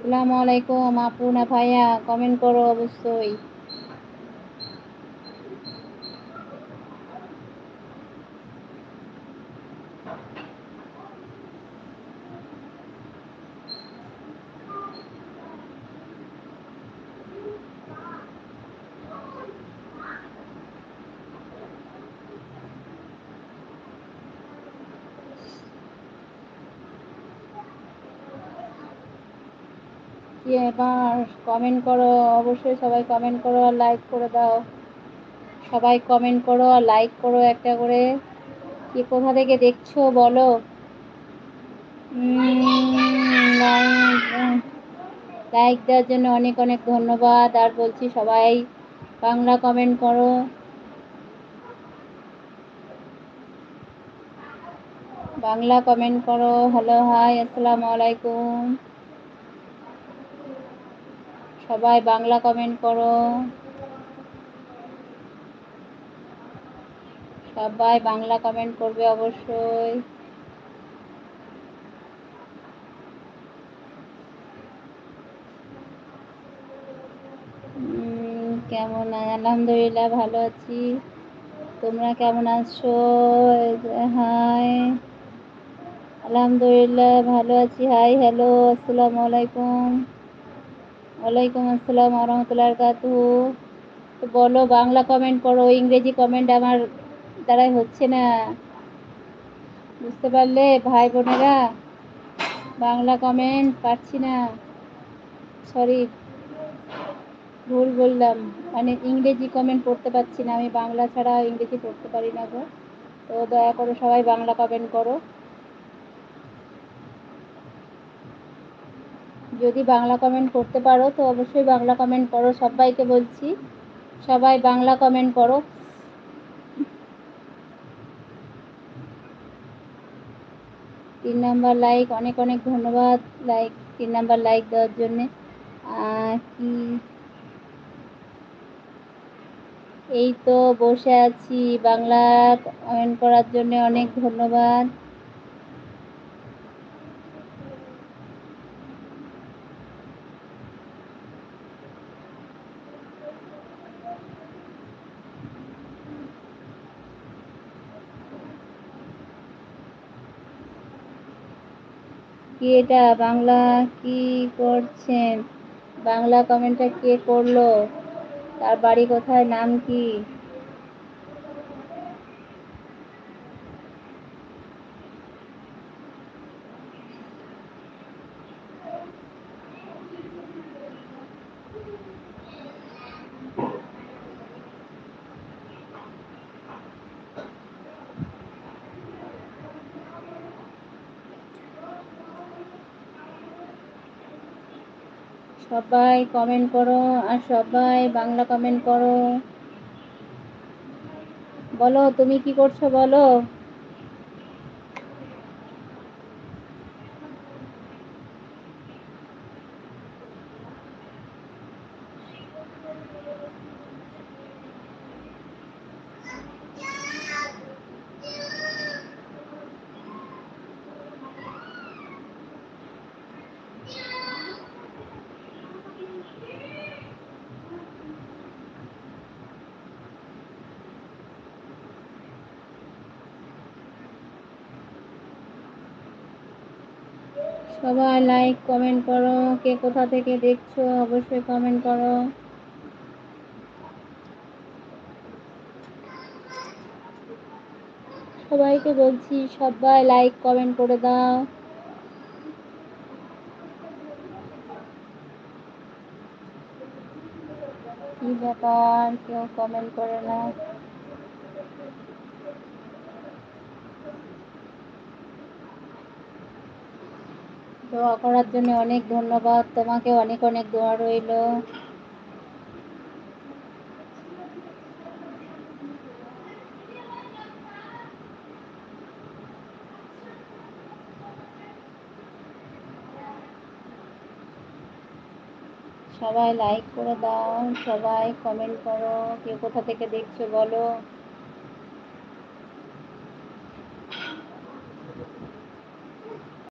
আসসালামু আলাইকুম আপু না ভাইয়া, কমেন্ট করো অবশ্যই। কি এবার কমেন্ট করো অবশ্যই, সবাই কমেন্ট করো আর লাইক করে দাও। সবাই কমেন্ট করো আর লাইক করো একটা করে। কি কোথা থেকে দেখছো বলো। লাইক দেওয়ার জন্য অনেক অনেক ধন্যবাদ। আর বলছি সবাই বাংলা কমেন্ট করো। বাংলা কমেন্ট করো। হ্যালো, হাই, আসসালামু আলাইকুম। সবাই বাংলা কমেন্ট করো। সবাই বাংলা কমেন্ট করবে অবশ্যই। কেমন? আলহামদুলিল্লাহ ভালো আছি। তোমরা কেমন আছো? হাই, আলহামদুলিল্লাহ ভালো আছি। হাই, হ্যালো, আসসালামু আলাইকুম। ওয়ালাইকুম আসসালাম ওয়া রাহমাতুল্লাহি ওয়া বারাকাতুহু। তো বলো, বাংলা কমেন্ট করো, ইংরেজি কমেন্ট আমার দ্বারাই হচ্ছে না, বুঝতে পারলে ভাই বোনেরা? বাংলা কমেন্ট পাচ্ছি না, সরি ভুল বললাম, মানে ইংরেজি কমেন্ট পড়তে পারছি না। আমি বাংলা ছাড়া ইংরেজি পড়তে পারি না গো। তো দয়া করে সবাই বাংলা কমেন্ট করো। যদি বাংলা কমেন্ট করতে পারো তো অবশ্যই বাংলা কমেন্ট করো, সবাইকে বলছি সবাই বাংলা কমেন্ট করো। 3 নাম্বার লাইক, অনেক অনেক ধন্যবাদ লাইক, 3 নাম্বার লাইক দেওয়ার জন্যে। কি এই তো বসে আছি, বাংলা কমেন্ট করার জন্য অনেক ধন্যবাদ। কি এটা বাংলা কি করছেন? বাংলা কমেন্টটা কে করলো? তার বাড়ি কোথায়, নাম কি? সবাই কমেন্ট করো আর সবাই বাংলা কমেন্ট করো। বলো তুমি কি করছো বলো। সবাই লাইক কমেন্ট করো। কে কোথা থেকে দেখছো অবশ্যই কমেন্ট করো। সবাইকে বলছি সবাই লাইক কমেন্ট করে দাও। কি ব্যাপার কেউ কমেন্ট করে না? দোয়া করার জন্য অনেক ধন্যবাদ, তোমাকে অনেক অনেক দোয়া রইল। সবাই লাইক করে দাও, সবাই কমেন্ট করো, কে কোথা থেকে দেখছো বলো।